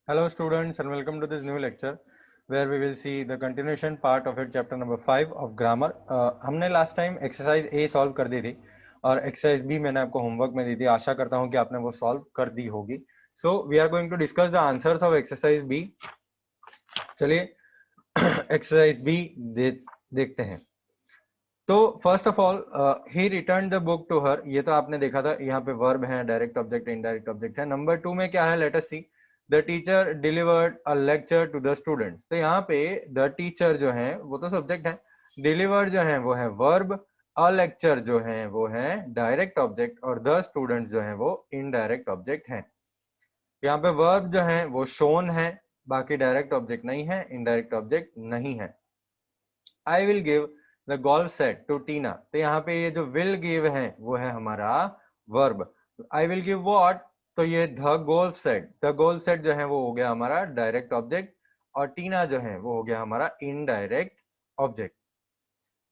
Hello students and welcome to this new lecture where we will see the continuation part of it chapter number 5 of grammar. हमने last time exercise A solve कर दी थी और exercise B मैंने आपको homework में दी थी. आशा करता हूँ कि आपने वो solve कर दी होगी. So we are going to discuss the answers of exercise B. चलिए exercise B देखते हैं. तो first of all he return the book to her. ये तो आपने देखा था, यहाँ पे वर्ब है, डायरेक्ट ऑब्जेक्ट इनडायरेक्ट ऑब्जेक्ट है. नंबर 2 में क्या है, let us see. The teacher delivered a lecture to the students. तो यहाँ पे द टीचर जो है वो तो सब्जेक्ट है, डिलीवर्ड जो है वो है वर्ब, अ लेक्चर जो है वो है डायरेक्ट ऑब्जेक्ट और द स्टूडेंट जो है वो इनडायरेक्ट ऑब्जेक्ट है. यहाँ पे वर्ब जो है वो शोन है, बाकी डायरेक्ट ऑब्जेक्ट नहीं है, इनडायरेक्ट ऑब्जेक्ट नहीं है. I will give the golf set to Tina. तो यहाँ पे ये जो विल गिव है वो है हमारा verb. I will give what, तो ये the golf set, the golf set जो है वो हो गया हमारा डायरेक्ट ऑब्जेक्ट और टीना जो है वो हो गया हमारा indirect object.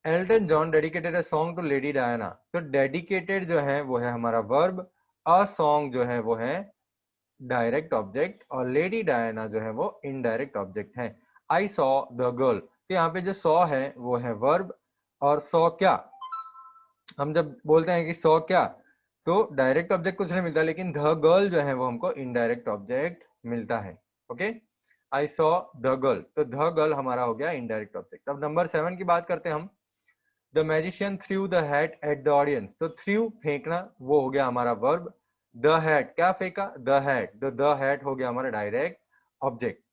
Elton John dedicated a song to Lady Diana. तो डेडिकेटेड जो है वो है हमारा वर्ब, अ सॉन्ग जो है वो है डायरेक्ट ऑब्जेक्ट और लेडी डायना जो है वो इनडायरेक्ट ऑब्जेक्ट है. I saw the girl. तो यहाँ पे जो सॉ है वो है वर्ब और सॉ क्या, हम जब बोलते हैं कि सॉ क्या तो डायरेक्ट ऑब्जेक्ट कुछ नहीं मिलता, लेकिन द गर्ल जो है वो हमको इनडायरेक्ट ऑब्जेक्ट मिलता है. Okay, I saw the girl, तो द गर्ल हमारा हो गया इनडायरेक्ट ऑब्जेक्ट. अब नंबर 7 की बात करते हैं हम. The magician through the hat at the audience. तो थ्रू फेंकना वो हो गया हमारा वर्ब. द हैट क्या फेंका, द हैट, तो द हैट हो गया हमारा डायरेक्ट ऑब्जेक्ट.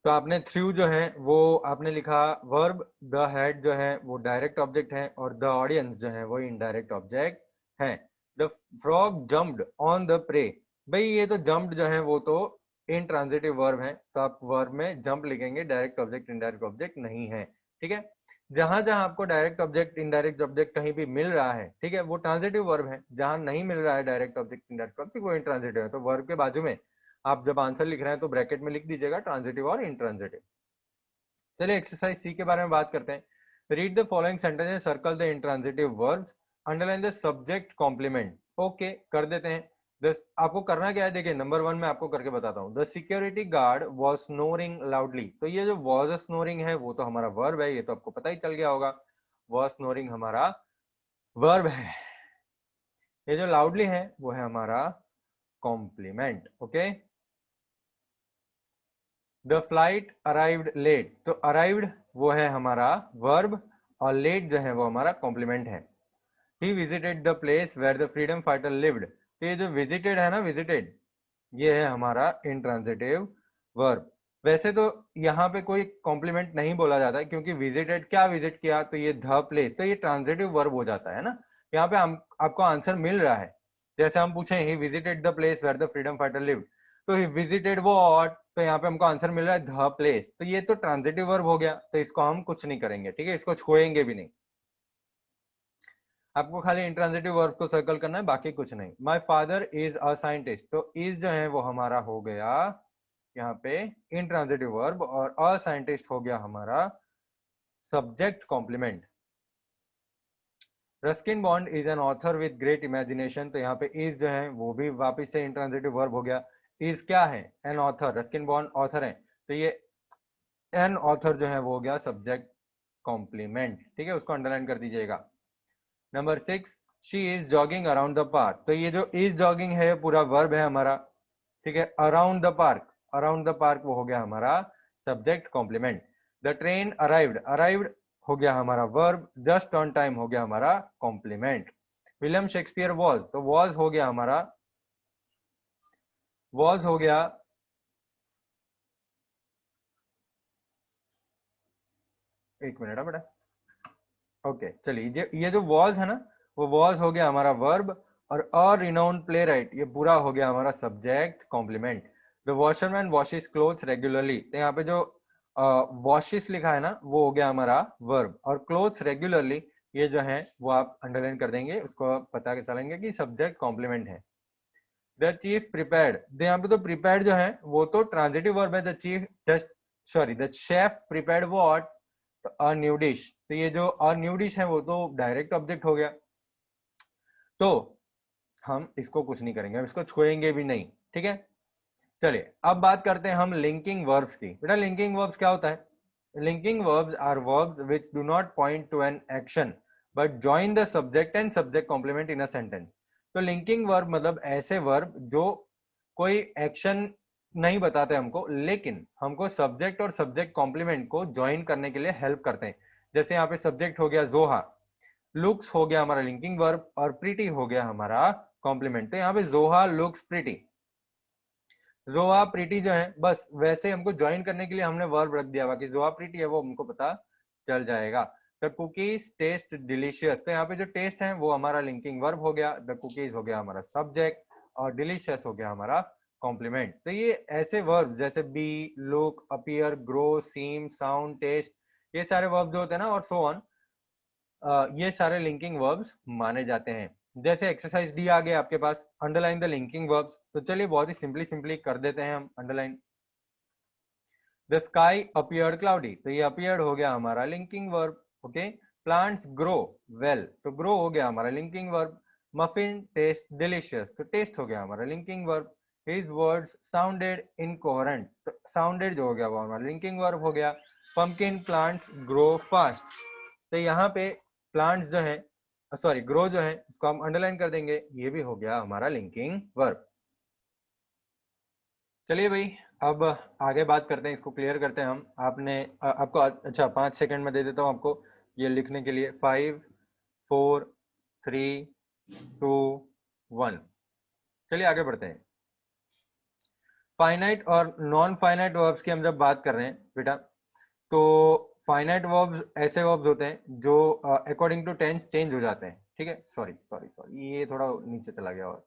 तो आपने थ्रू जो है वो आपने लिखा वर्ब, द हैट जो है वो डायरेक्ट ऑब्जेक्ट है और द ऑडियंस जो है वो इनडायरेक्ट ऑब्जेक्ट है. The frog jumped on the prey. भाई ये तो जम्प्ड जो है वो तो इनट्रांजिटिव वर्ब है, तो आप वर्ब में जंप लिखेंगे, डायरेक्ट ऑब्जेक्ट इनडायरेक्ट ऑब्जेक्ट नहीं है. ठीक है, जहां जहां आपको डायरेक्ट ऑब्जेक्ट इनडायरेक्ट ऑब्जेक्ट कहीं भी मिल रहा है, ठीक है, वो ट्रांजिटिव वर्ब है. जहां नहीं मिल रहा है डायरेक्ट ऑब्जेक्ट इनडायरेक्ट ऑब्जेक्ट वो इनट्रांजिटिव है. तो वर्ब के बाजू में आप जब आंसर लिख रहे हैं तो ब्रैकेट में लिख दीजिएगा ट्रांजिटिव और इनट्रांजिटिव. चलिए एक्सरसाइज सी के बारे में बात करते हैं. Read the following sentences, circle the intransitive verbs, underline the subject complement. Okay, कर देते हैं. आपको करना क्या है, देखिए नंबर 1 में आपको करके बताता हूँ. The security guard was snoring loudly. तो ये जो वॉज स्नोरिंग है वो तो हमारा वर्ब है, ये तो आपको पता ही चल गया होगा. वॉज स्नोरिंग हमारा वर्ब है. ये जो लाउडली है वो है हमारा complement. Okay, the flight arrived late. तो अराइव्ड वो है हमारा वर्ब और लेट जो है वो हमारा कॉम्प्लीमेंट है. He visited the place where the freedom fighter lived. तो ये जो विजिटेड है ना, विजिटेड, ये है हमारा इंट्रांजिटिव वर्ब. वैसे तो यहाँ पे कोई कॉम्प्लीमेंट नहीं बोला जाता है क्योंकि विजिटेड क्या विजिट किया, तो ये द प्लेस, तो ये ट्रांजिटिव वर्ब हो जाता है ना. यहाँ पे आपको आंसर मिल रहा है. जैसे हम पूछें he visited the place where the freedom fighter lived, तो ही विजिटेड व्हाट, तो यहाँ पे हमको आंसर मिल रहा है द प्लेस, तो ये तो ट्रांजिटिव वर्ब हो गया, तो इसको हम कुछ नहीं करेंगे. ठीक है, इसको छुएंगे भी नहीं. आपको खाली इंट्रांजिटिव वर्ब को सर्कल करना है, बाकी कुछ नहीं. My father is a scientist. तो इज जो है वो हमारा हो गया यहाँ पे इंट्रांजिटिव वर्ब और अ साइंटिस्ट हो गया हमारा subject complement. Ruskin Bond is an author with great imagination. तो यहाँ पे इज जो है वो भी वापस से इंट्रांजिटिव वर्ब हो गया. इज क्या है, an author, Ruskin bond author है, तो ये एन ऑथर जो है वो हो गया सब्जेक्ट कॉम्प्लीमेंट. ठीक है, उसको अंडरलाइन कर दीजिएगा. Number 6, she is jogging around the park. तो ये जो इज जॉगिंग है पूरा वर्ब है हमारा. ठीक है, around the park, around the park वो हो गया हमारा subject complement. The train arrived, arrived हो गया हमारा वर्ब, जस्ट ऑन टाइम हो गया हमारा कॉम्प्लीमेंट. विलियम शेक्सपियर वॉज, तो वॉज हो गया हमारा, वॉज हो गया, एक मिनट है बेटा. ओके चलिए, ये जो वॉज है ना, वो वॉज हो गया हमारा वर्ब और अ रिनाउंड प्ले राइट ये पूरा हो गया हमारा subject complement. The washerman washes clothes regularly. तो यहाँ पे जो वॉशेस लिखा है ना वो हो गया हमारा वर्ब और क्लोथ्स रेगुलरली ये जो है वो आप अंडरलाइन कर देंगे, उसको आप पता के चलेंगे कि सब्जेक्ट कॉम्प्लीमेंट है. The chief prepared. तो यहाँ पे तो प्रिपेयर्ड जो है वो तो ट्रांजिटिव वर्ब है. The chief, sorry, the chef prepared what, तो अ न्यू डिश. तो ये जो अ न्यू डिश है वो तो डायरेक्ट ऑब्जेक्ट हो गया. तो हम इसको कुछ नहीं करेंगे, हम इसको छुएंगे भी नहीं, ठीक है। चलिए अब बात करते हैं हम लिंकिंग वर्ब्स की। बेटा लिंकिंग वर्ब्स क्या होता है? Linking verbs are verbs which do not point to an action but join the subject and subject complement in a sentence. तो लिंकिंग वर्ब मतलब ऐसे वर्ब जो कोई एक्शन नहीं बताते हमको, लेकिन हमको सब्जेक्ट और सब्जेक्ट कॉम्प्लीमेंट को ज्वाइन करने के लिए हेल्प करते हैं। जैसे यहाँ पे सब्जेक्ट हो गया जोहा, लुक्स हो गया हमारा लिंकिंग वर्ब, और प्रीटी हो गया हमारा कॉम्प्लीमेंट। तो यहाँ पे जोहा लुक्स प्रीटी, जोहा प्रीटी जो है, बस वैसे हमको ज्वाइन करने के लिए हमने वर्ब रख दिया, बाकी जोहा प्रीटी है वो हमको पता चल जाएगा। द कुकीज टेस्ट डिलीशियस, तो यहाँ पे जो टेस्ट है वो हमारा लिंकिंग वर्ब हो गया, द कुकीज हो गया हमारा सब्जेक्ट, और डिलीशियस हो गया हमारा कॉम्प्लीमेंट। तो ये ऐसे वर्ब जैसे बी, लुक, अपीयर, ग्रो, सीम, साउंड, टेस्ट, ये सारे वर्ब जो होते हैं ना, और सो ऑन, ये सारे लिंकिंग वर्ब्स माने जाते हैं। जैसे एक्सरसाइज डी आ गया आपके पास, अंडरलाइन द लिंकिंग वर्ब्स। तो चलिए बहुत ही सिंपली कर देते हैं हम underline. The sky appeared cloudy, तो ये अपीयर्ड हो गया हमारा linking verb. Okay. Plants grow well, तो ग्रो हो गया हमारा linking verb. Muffin taste delicious, तो टेस्ट हो गया हमारा linking verb. His words sounded incoherent, तो साउंडेड जो हो गया वो हमारा लिंकिंग वर्ब हो गया। पंपकिन प्लांट्स ग्रो फास्ट, तो यहाँ पे प्लांट्स जो है, सॉरी ग्रो जो है उसको हम अंडरलाइन कर देंगे, ये भी हो गया हमारा लिंकिंग वर्ब। चलिए भाई अब आगे बात करते हैं, इसको क्लियर करते हैं हम। आपने आपको अच्छा 5 सेकंड में दे देता हूँ आपको ये लिखने के लिए। 5, 4, 3, 2, 1। चलिए आगे बढ़ते हैं। फाइनाइट और नॉन फाइनाइट वर्ब्स की हम जब बात कर रहे हैं बेटा, तो फाइनाइट वर्ब्स ऐसे वर्ब्स होते हैं जो अकॉर्डिंग टू टेंस चेंज हो जाते हैं, ठीक है। सॉरी सॉरी सॉरी, ये थोड़ा नीचे चला गया। और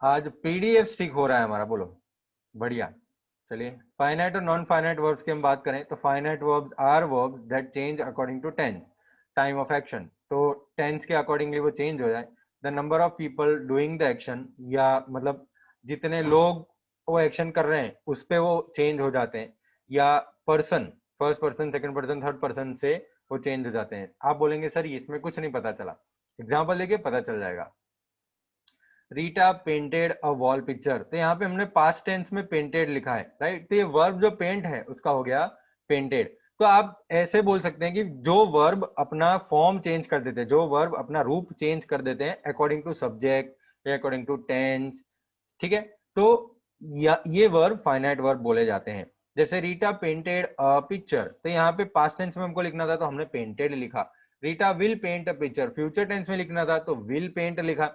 आज पीडीएफ स्टिक हो रहा है हमारा, बोलो बढ़िया। चलिए फाइनाइट और नॉन फाइनाइट वर्ब्स की हम बात करें तो finite verbs are verbs that change according to tense, time of action. तो टेंस के अकॉर्डिंगली वो चेंज हो जाए। The number of people doing the action, या मतलब जितने लोग वो एक्शन कर रहे हैं उस पे वो चेंज हो जाते हैं, या person, first person, second person, third person से वो चेंज हो जाते हैं। आप बोलेंगे सर इसमें कुछ नहीं पता चला, एग्जाम्पल लेके पता चल जाएगा। Rita painted a wall picture, तो यहाँ पे हमने पास्ट टेंस में पेंटेड लिखा है, राइट। तो ये वर्ब जो पेंट है उसका हो गया पेंटेड। तो आप ऐसे बोल सकते हैं कि जो वर्ब अपना फॉर्म चेंज कर देते हैं, जो वर्ब अपना रूप चेंज कर देते हैं अकॉर्डिंग टू सब्जेक्ट या अकॉर्डिंग टू टेंस, ठीक है। तो ये वर्ब फाइनाइट वर्ब बोले जाते हैं। जैसे रीटा पेंटेड अ पिक्चर, तो यहाँ पे पास्ट टेंस में हमको लिखना था तो हमने पेंटेड लिखा। Rita will paint a picture, future tense में लिखना था तो विल पेंट लिखा।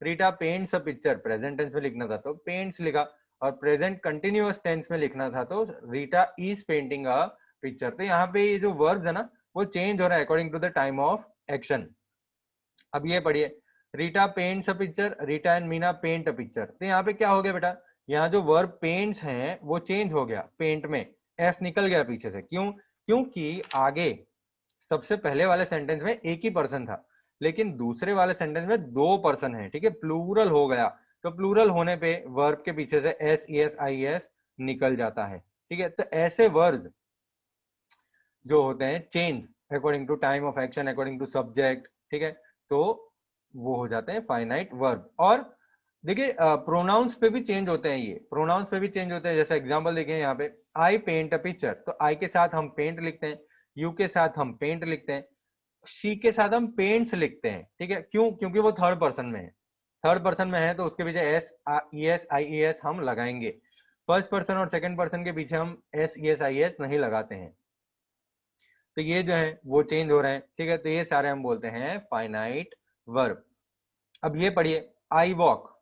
Rita paints a picture, present tense में लिखना था तो पेंट्स लिखा। और प्रेजेंट कंटिन्यूअस टेंस में लिखना था तो Rita is painting a picture. तो यहाँ पे ये जो वर्ब्स है ना वो चेंज हो रहा है according to the time of action. अब ये पढ़िए, Rita paints a picture, Rita and Meena paint a picture. तो यहाँ पे क्या हो गया बेटा, यहाँ जो वर्ब पेंट्स हैं वो चेंज हो गया, पेंट में एस निकल गया पीछे से। क्यों? क्योंकि आगे सबसे पहले वाले सेंटेंस में एक ही पर्सन था, लेकिन दूसरे वाले सेंटेंस में दो पर्सन है, ठीक है, प्लूरल हो गया। तो प्लूरल होने पे वर्ब के पीछे से S E S I S निकल जाता है, ठीक है। तो ऐसे वर्ब जो होते हैं change according to time of action, according to subject, ठीक है, तो वो हो जाते हैं फाइनाइट वर्ब। और देखिए प्रोनाउंस पे भी चेंज होते हैं, ये प्रोनाउंस पे भी चेंज होते हैं। जैसे एग्जांपल देखिए यहाँ पे, आई पेंट अ पिक्चर, तो आई के साथ हम पेंट लिखते हैं, यू के साथ हम पेंट लिखते हैं, शी के साथ हम पेंट्स लिखते हैं, ठीक है। क्यों? क्योंकि वो थर्ड पर्सन में है, थर्ड पर्सन में है तो उसके पीछे S E S I E S हम लगाएंगे। फर्स्ट पर्सन और सेकंड पर्सन के पीछे हम S E S I S नहीं लगाते हैं। तो ये जो है वो चेंज हो रहे हैं, ठीक है। तो ये सारे हम बोलते हैं फाइनाइट वर्ब। अब ये पढ़िए, आई वॉक,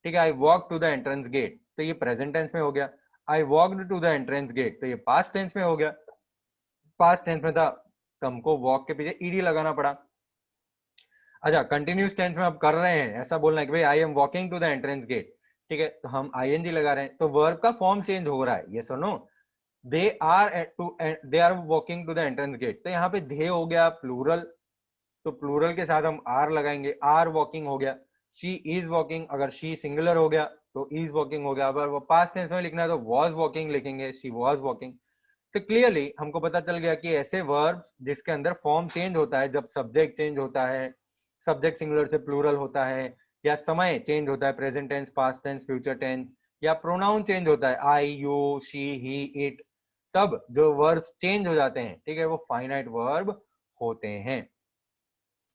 ठीक है, I walk to the entrance gate, तो ये प्रेजेंट टेंस में हो गया। I walked to the entrance gate, तो ये पास्ट टेंस में हो गया। पास्ट टेंस में था तो हमको वॉक के पीछे ईडी लगाना पड़ा। अच्छा कंटिन्यूस टेंस में अब कर रहे हैं, ऐसा बोलना है कि भाई I am walking to the entrance gate, ठीक है, तो हम आईएनजी लगा रहे हैं, तो वर्ब का फॉर्म चेंज हो रहा है, ये सुनो। They are walking to the entrance gate, तो यहाँ पे दे हो गया प्लूरल, तो प्लूरल के साथ हम आर लगाएंगे, आर वॉकिंग हो गया। शी इज वॉकिंग, अगर शी सिंगुलर हो गया तो इज वॉकिंग हो गया। अगर वो पास्ट टेंस में लिखना है तो वॉज वॉकिंग लिखेंगे, शी वॉज वॉकिंग। तो क्लियरली हमको पता चल गया कि ऐसे वर्ब जिसके अंदर फॉर्म चेंज होता है, जब सब्जेक्ट चेंज होता है, सब्जेक्ट सिंगुलर से प्लूरल होता है, या समय चेंज होता है, present tense, past tense, future tense, या प्रोनाउन चेंज होता है, I, you, she, he, it, तब जो वर्ब चेंज हो जाते हैं, ठीक है, वो फाइनाइट वर्ब होते हैं।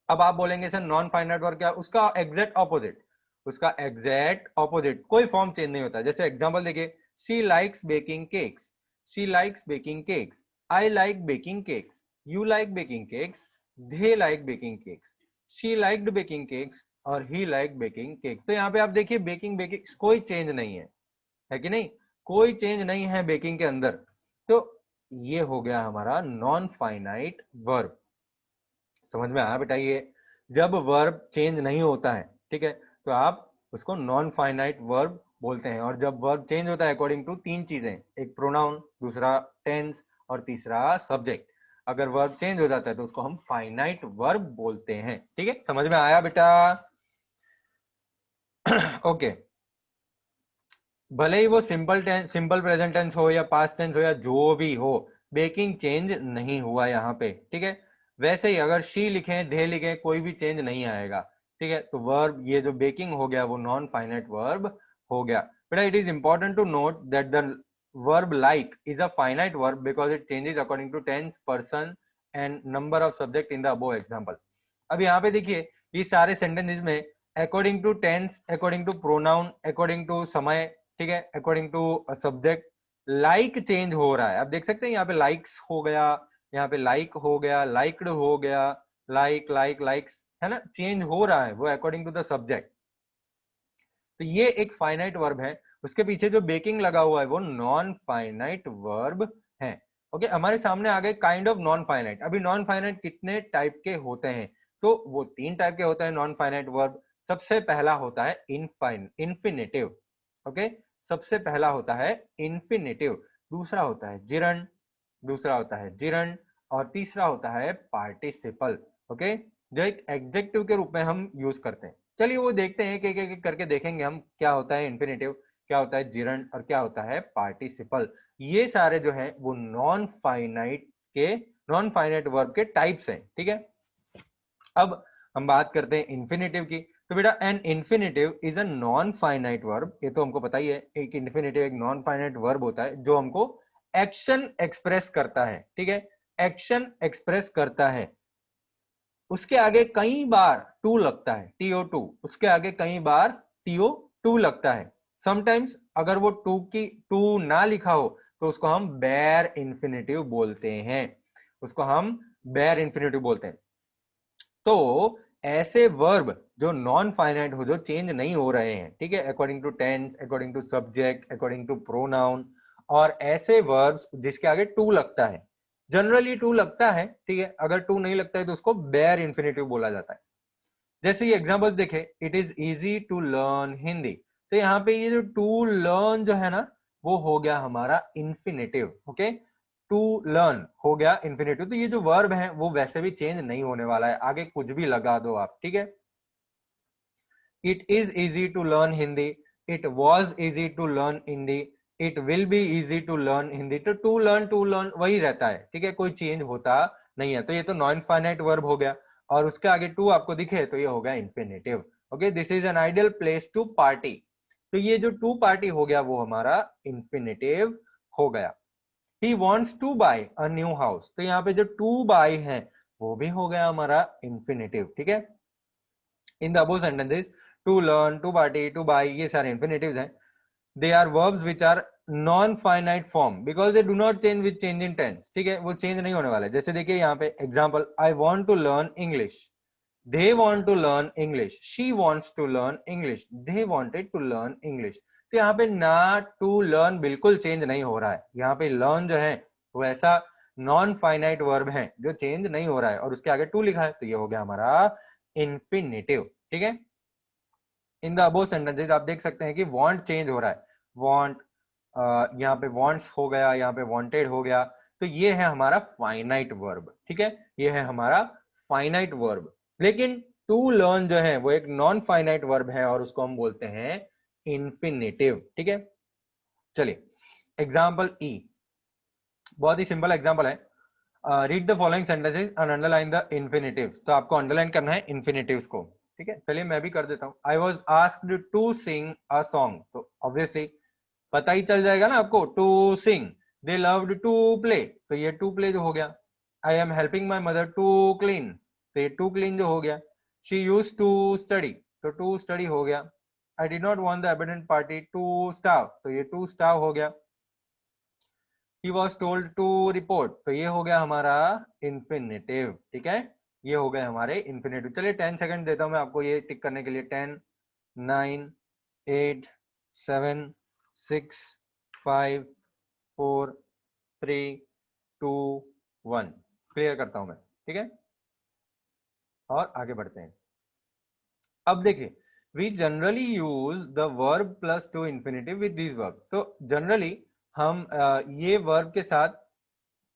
अब आप बोलेंगे सर नॉन फाइनाइट वर्ब क्या? उसका एग्जैक्ट ऑपोजिट, उसका एग्जैक्ट ऑपोजिट, कोई फॉर्म चेंज नहीं होता। जैसे एग्जांपल देखिए, she likes baking cakes, she likes baking cakes, I like baking cakes, you like baking cakes, they like baking cakes, she liked baking cakes और ही like baking cakes. तो यहाँ पे आप देखिए बेकिंग बेकिंग कोई चेंज नहीं है कि नहीं? कोई चेंज नहीं है बेकिंग के अंदर। तो ये हो गया हमारा नॉन फाइनाइट वर्ब। समझ में आया बेटा? ये जब वर्ब चेंज नहीं होता है, ठीक है, तो आप उसको नॉन फाइनाइट वर्ब बोलते हैं। और जब वर्ब चेंज होता है अकॉर्डिंग टू तीन चीजें, एक प्रोनाउन, दूसरा टेंस और तीसरा सब्जेक्ट, अगर वर्ब चेंज हो जाता है तो उसको हम फाइनाइट वर्ब बोलते हैं। ठीक है, समझ में आया बेटा? ओके भले ही वो simple tense, simple present tense हो या पास्ट टेंस हो या जो भी हो, बेकिंग चेंज नहीं हुआ यहाँ पे। ठीक है, वैसे ही अगर शी लिखें, दे लिखें, कोई भी चेंज नहीं आएगा। ठीक है, तो वर्ब ये जो बेकिंग हो गया वो नॉन फाइनाइट वर्ब हो गया। बेटा it is important to note that the verb like is a finite verb because it changes according to tense, person and number of subject in the above example. अब यहाँ पे देखिए ये सारे sentences में according to tense, according to pronoun, according to समय, ठीक है, according to subject, like change हो रहा है। आप देख सकते हैं यहाँ पे लाइक्स हो गया, यहाँ पे लाइक हो गया, लाइक्ड हो गया, लाइक लाइक लाइक्स, है ना, चेंज हो रहा है वो अकॉर्डिंग टू द सब्जेक्ट। तो ये एक फाइनाइट वर्ब है। उसके पीछे जो बेकिंग लगा हुआ है वो नॉन फाइनाइट वर्ब है। ओके, हमारे सामने आ गए काइंड ऑफ नॉन फाइनाइट। अभी नॉन फाइनाइट कितने टाइप के होते हैं? तो वो तीन टाइप के होते हैं नॉन फाइनाइट वर्ब। सबसे पहला होता है इन्फिनेटिव। ओके, सबसे पहला होता है इन्फिनेटिव, दूसरा होता है जिरंड, दूसरा होता है जिरंड और तीसरा होता है पार्टिसिपल। ओके, जो एक एडजेक्टिव के रूप में हम यूज करते हैं। चलिए वो देखते हैं कि एक करके देखेंगे हम क्या होता है इन्फिनेटिव, क्या होता है जिरंड और क्या होता है पार्टिसिपल। ये सारे जो है वो नॉन फाइनाइट वर्ब के टाइप्स हैं। ठीक है, अब हम बात करते हैं इन्फिनेटिव की। तो बेटा an infinitive is a non finite verb, ये तो हमको पता ही है। एक इन्फिनेटिव एक नॉन फाइनाइट वर्ब होता है जो हमको एक्शन एक्सप्रेस करता है। ठीक है, एक्शन एक्सप्रेस करता है। उसके आगे कई बार टू लगता है, टीओ टू, उसके आगे कई बार टीओ टू लगता है। समटाइम्स अगर वो टू ना लिखा हो तो उसको हम बेयर इन्फिनेटिव बोलते हैं, उसको हम बेयर इन्फिनेटिव बोलते हैं। तो ऐसे वर्ब जो नॉन फाइनाइट हो, जो चेंज नहीं हो रहे हैं, ठीक है, according to tense, according to subject, according to pronoun, और ऐसे वर्ब्स जिसके आगे टू लगता है, जनरली टू लगता है, ठीक है, अगर टू नहीं लगता है तो उसको बेयर इन्फिनेटिव बोला जाता है। जैसे ये एग्जांपल देखे, it is easy to learn Hindi. तो यहाँ पे ये जो टू लर्न जो है ना, वो हो गया हमारा इन्फिनेटिव। ओके, टू लर्न हो गया इन्फिनेटिव। तो ये जो वर्ब है वो वैसे भी चेंज नहीं होने वाला है, आगे कुछ भी लगा दो आप। ठीक है, it is easy to learn Hindi, it was easy to learn Hindi, it will be easy to learn Hindi. तो टू लर्न वही रहता है, ठीक है, कोई चेंज होता नहीं है। तो ये तो नॉन फाइनाइट वर्ब हो गया, और उसके आगे टू आपको दिखे तो ये हो गया infinitive. Okay, this is an ideal place to party. तो ये जो टू पार्टी हो गया वो हमारा इन्फिनेटिव हो गया। He wants to buy a new house। तो यहाँ पे जो टू बाई है वो भी हो गया हमारा इन्फिनेटिव। ठीक है, in the above sentences to learn, to party, to buy, ये सारे इन्फिनेटिव्स हैं। They are verbs which are non finite form because they do not change with change in tense. ठीक है, वो चेंज नहीं होने वाले। जैसे देखिए यहाँ पे example, I want to learn English, they want to learn English, she wants to learn English, they wanted to learn English। तो यहाँ पे ना टू लर्न बिल्कुल चेंज नहीं हो रहा है। यहाँ पे लर्न जो है वो ऐसा नॉन फाइनाइट वर्ब है जो चेंज नहीं हो रहा है, और उसके आगे टू लिखा है तो ये हो गया हमारा इन्फिनेटिव। ठीक है, इन द अबोव सेंटेंसेस आप देख सकते हैं कि वांट चेंज हो रहा है, वांट, यहाँ पे वांट्स हो गया, यहाँ पे वांटेड हो गया। तो ये है हमारा फाइनाइट वर्ब। ठीक है, ये है हमारा फाइनाइट वर्ब। लेकिन टू लर्न जो है वो एक नॉन फाइनाइट वर्ब है और उसको हम बोलते हैं इन्फिनेटिव। ठीक है, चलिए एग्जाम्पल ई, बहुत ही सिंपल एग्जाम्पल है। Read the following sentences and underline the infinitives. तो आपको अंडरलाइन करना है इन्फिनेटिव्स को। ठीक है, चलिए मैं भी कर देता हूँ। I was asked to sing a song, तो ऑब्वियसली पता ही चल जाएगा ना आपको, to sing. They loved to play, तो ये टू प्ले जो हो गया। I am helping my mother to clean, तो ये टू क्लीन जो हो गया। शी यूज टू स्टडी, तो टू स्टडी हो गया। I did not want the abundant party to starve, तो ये टू स्टार्व हो गया। He was told to report, तो ये हो गया हमारा इंफिनिटिव। ठीक है, ये हो गए हमारे इंफिनिटिव। चलिए 10 सेकंड देता हूं मैं आपको ये टिक करने के लिए। 10, 9, 8, 7, 6, 5, 4, 3, 2, 1। क्लियर करता हूं मैं, ठीक है, और आगे बढ़ते हैं। अब देखिए, we generally use the verb plus to infinitive with these verb, तो जनरली हम ये वर्ब के साथ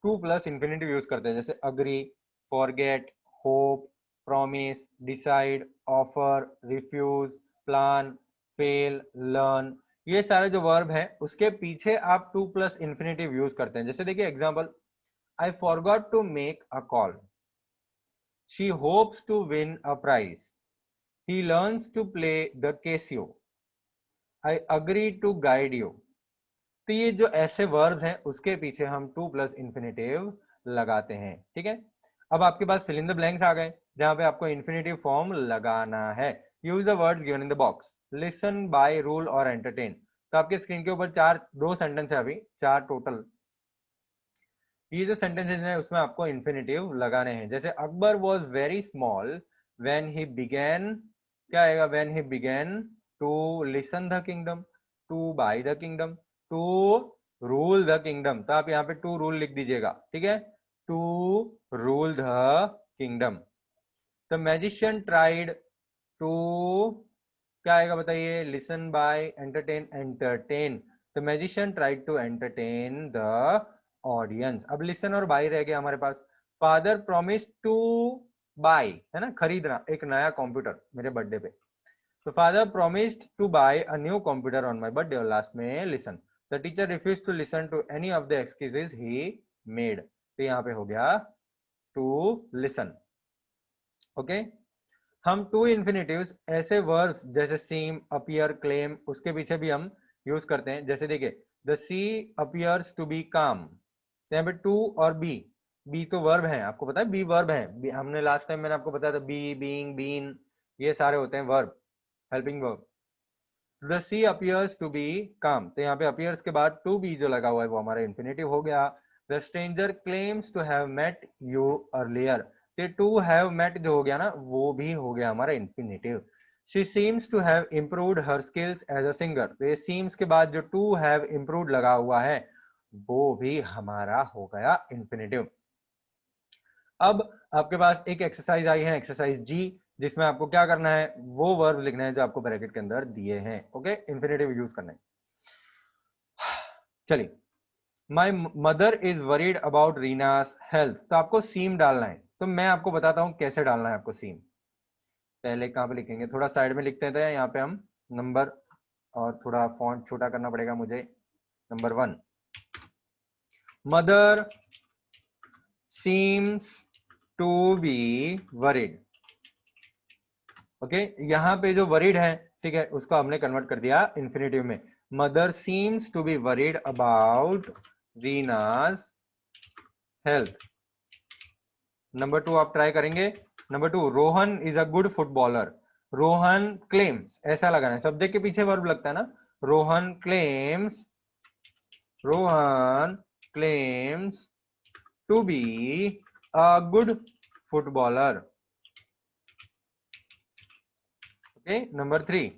टू प्लस इंफिनिटिव यूज करते हैं, जैसे agree, forget, hope, promise, decide, offer, refuse, plan, fail, learn. ये सारे जो वर्ब है उसके पीछे आप टू प्लस इंफिनिटिव यूज करते हैं। जैसे देखिए example, I forgot to make a call, she hopes to win a prize, he learns to play the Casio, I agree to guide you. तो ये जो ऐसे वर्ब्स हैं उसके पीछे हम टू प्लस इंफिनिटिव लगाते हैं। ठीक है, अब आपके पास फिल इन द ब्लैंक्स आ गए जहां पे आपको इंफिनिटिव फॉर्म लगाना है। Use the words given in the box, listen, buy, rule और एंटरटेन। तो आपके स्क्रीन के ऊपर दो सेंटेंस है, अभी चार टोटल। ये जो सेंटेंसेस हैं उसमें आपको इंफिनिटिव लगाने हैं। जैसे Akbar was very small when he begin, क्या आएगा, when he begin to listen the kingdom, to buy the kingdom, to rule the kingdom. तो आप यहाँ पे टू रूल लिख दीजिएगा, ठीक है, to rule the kingdom. The magician tried to, क्या आएगा बताइए, listen, buy, entertain, entertain. The magician tried to entertain the audience. अब लिसन और बाय रह गया हमारे पास। फादर प्रॉमिस टू बाय, है ना, खरीदना एक नया कंप्यूटर मेरे बर्थडे पे। तो father promised to buy a new computer on my birthday, और लास्ट में listen. The teacher refuse to listen to any of the excuses he made. तो यहाँ पे हो गया टू लिसन। ओके, हम टू इन्फिनिटिव्स ऐसे वर्ब्स जैसे सीम, अपीयर, क्लेम, उसके पीछे भी हम यूज करते हैं। जैसे देखिए, the sea appears to be calm, यहाँ पे टू और बी, बी तो वर्ब है, आपको पता है बी वर्ब है, हमने लास्ट टाइम मैंने आपको बताया था, बी, बीइंग, बीन, ये सारे होते हैं verb, helping verb. The sea appears to be calm, तो यहाँ पे अपीयर्स के बाद टू बी जो लगा हुआ है वो हमारा इंफिनिटिव हो गया। The stranger claims to have met you earlier, ये टू हैव मेट जो हो गया ना वो भी हो गया हमारा infinitive. She seems to have improved her skills as a singer, तो ये सीम्स के बाद जो टू हैव इम्प्रूव्ड लगा हुआ है वो भी हमारा हो गया इंफिनिटिव। अब आपके पास एक एक्सरसाइज आई है, एक्सरसाइज जी, जिसमें आपको क्या करना है, वो वर्ब लिखना है जो आपको ब्रैकेट के अंदर दिए हैं। ओके, इंफिनिटिव यूज करना है। चलिए, my mother is worried about Reena's health, तो आपको सीम डालना है। तो मैं आपको बताता हूं कैसे डालना है आपको सीम। पहले कहां पे लिखेंगे, थोड़ा साइड में लिखते थे, यहाँ पे हम नंबर, और थोड़ा फॉन्ट छोटा करना पड़ेगा मुझे। Number 1, mother seems to be worried. Okay, यहाँ पे जो वरीड है, ठीक है, उसको हमने कन्वर्ट कर दिया इंफिनिटिव में। Mother seems to be worried about Reena's health. Number 2 आप ट्राई करेंगे। Number 2, Rohan is a good footballer. Rohan claims, ऐसा लगाना है, सब्जेक्ट के पीछे वर्ब लगता है ना। Rohan claims, Rohan claims to be a good footballer. Okay, number 3,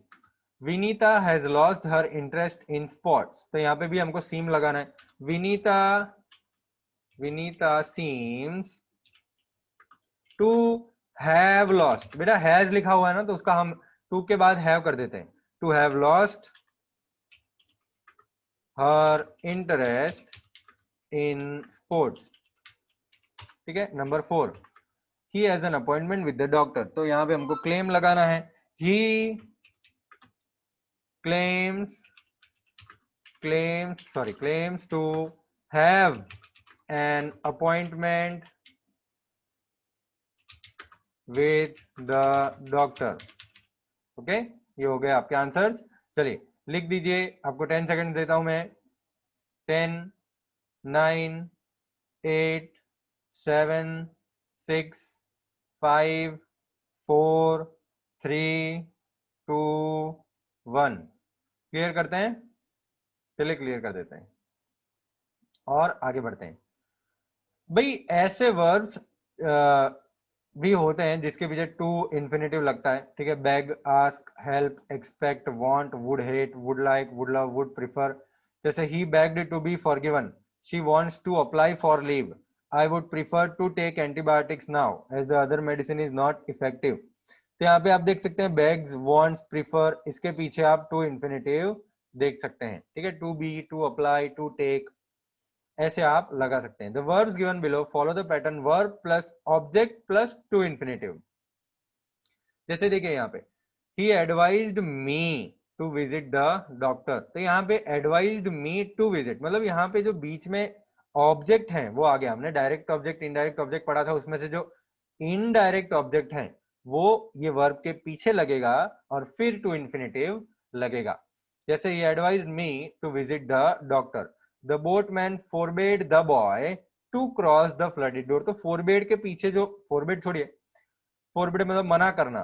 Vinita has lost her interest in sports, तो यहाँ पे भी हमको सीम लगाना है। Vinita, Vinita seems to have lost, बेटा हैज लिखा हुआ है ना तो उसका हम टू के बाद हैव कर देते हैं। To have lost her interest in sports. ठीक है, number 4, he has an appointment with the doctor, तो यहाँ पे हमको क्लेम लगाना है। He claims, claims to have an appointment with the doctor. Okay, ये हो गए आपके आंसर्स। चलिए लिख दीजिए, आपको 10 सेकंड देता हूं मैं। 10, 9, 8, 7, 6, 5, 4, 3, 2, 1। क्लियर करते हैं? चलिए क्लियर कर देते हैं और आगे बढ़ते हैं। भाई ऐसे वर्ब्स भी होते हैं जिसके पीछे टू इंफिनिटिव लगता है, ठीक है। Beg, ask, help, expect, want, would hate, would like, would love, would prefer. जैसे ही begged to be forgiven, she wants to apply for leave, I would prefer to take antibiotics now as the other medicine is not effective. तो यहाँ पे आप देख सकते हैं bags, wants, prefer, इसके पीछे आप टू इंफिनिटिव देख सकते हैं, ठीक है। To be, to apply, to take, ऐसे आप लगा सकते हैं। The verbs given below follow the pattern verb plus object plus to infinitive. जैसे देखिए यहाँ पे, he advised me to visit the doctor, तो यहाँ पे एडवाइज्ड मी टू विजिट, मतलब यहाँ पे जो बीच में ऑब्जेक्ट है वो आ गया। हमने डायरेक्ट ऑब्जेक्ट इनडायरेक्ट ऑब्जेक्ट पढ़ा था, उसमें से जो इनडायरेक्ट ऑब्जेक्ट है वो ये वर्ब के पीछे लगेगा और फिर टू इंफिनिटिव लगेगा। जैसे he advised me to visit the doctor, the boatman forbade the boy to cross the flooded door. तो फोरबेड के पीछे जो, फोरबेड छोड़िए, फोरबेड मतलब मना करना,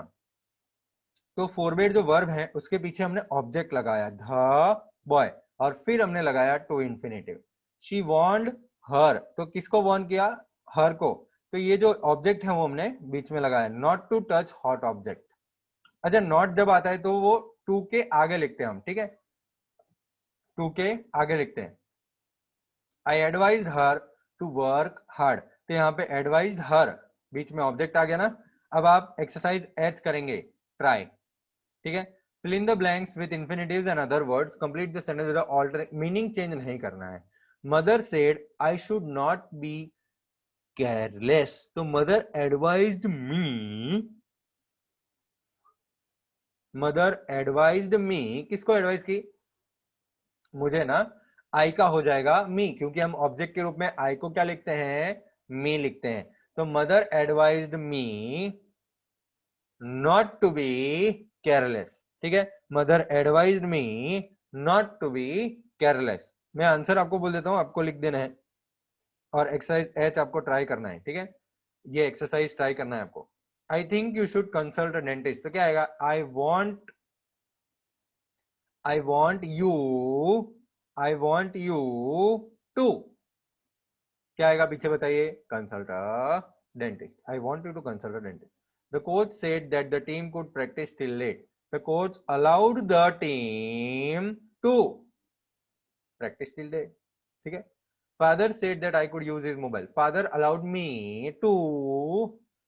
तो फोरबेड जो वर्ब है उसके पीछे हमने ऑब्जेक्ट लगाया द बॉय और फिर हमने लगाया टू इंफिनिटिव। शी वार्नड हर, तो किसको वार्न किया? हर को। तो ये जो ऑब्जेक्ट है वो हमने बीच में लगाया, not to touch hot object. अच्छा, नॉट जब आता है तो वो टू के आगे लिखते हैं हम, ठीक है, टू के आगे लिखते हैं। I advise her to work hard, तो यहाँ पे एडवाइज हर, बीच में ऑब्जेक्ट आ गया ना। अब आप एक्सरसाइज एच करेंगे, ट्राई, ठीक है। Fill in the blanks with infinitives and other words, complete the sentence with alternate, meaning change नहीं करना है। Mother said I should not be careless, तो mother advised me, mother advised me, किसको advice की? मुझे ना। आई का हो जाएगा मी, क्योंकि हम ऑब्जेक्ट के रूप में आई को क्या लिखते हैं? मी लिखते हैं। तो mother advised me not to be careless, ठीक है। Mother advised me not to be careless. मैं आंसर आपको बोल देता हूं, आपको लिख देना है और एक्सरसाइज एच आपको ट्राई करना है, ठीक है। ये एक्सरसाइज ट्राई करना है आपको। I think you should consult a dentist, तो क्या आएगा? I want you, I want you to, क्या आएगा पीछे बताइए? Consult a dentist. I want you to consult a dentist. The coach said that the team could practise till late, the coach allowed the team to practise till late, ठीक है। Father said that I could use his mobile, father allowed me to,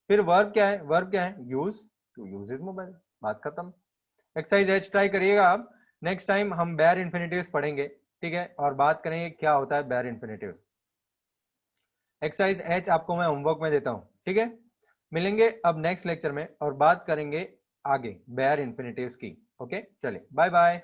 फिर verb क्या है? Verb क्या है? Use, to use his mobile, बात खत्म। Exercise H ट्राई करिएगा आप। नेक्स्ट टाइम हम बेयर इन्फिनिटिव्स पढ़ेंगे, ठीक है, और बात करेंगे क्या होता है बेयर इन्फिनिटिव्स। एक्सरसाइज एच आपको मैं होमवर्क में देता हूं, ठीक है। मिलेंगे अब नेक्स्ट लेक्चर में और बात करेंगे आगे बेयर इन्फिनिटिव्स की। ओके, चलिए बाय बाय।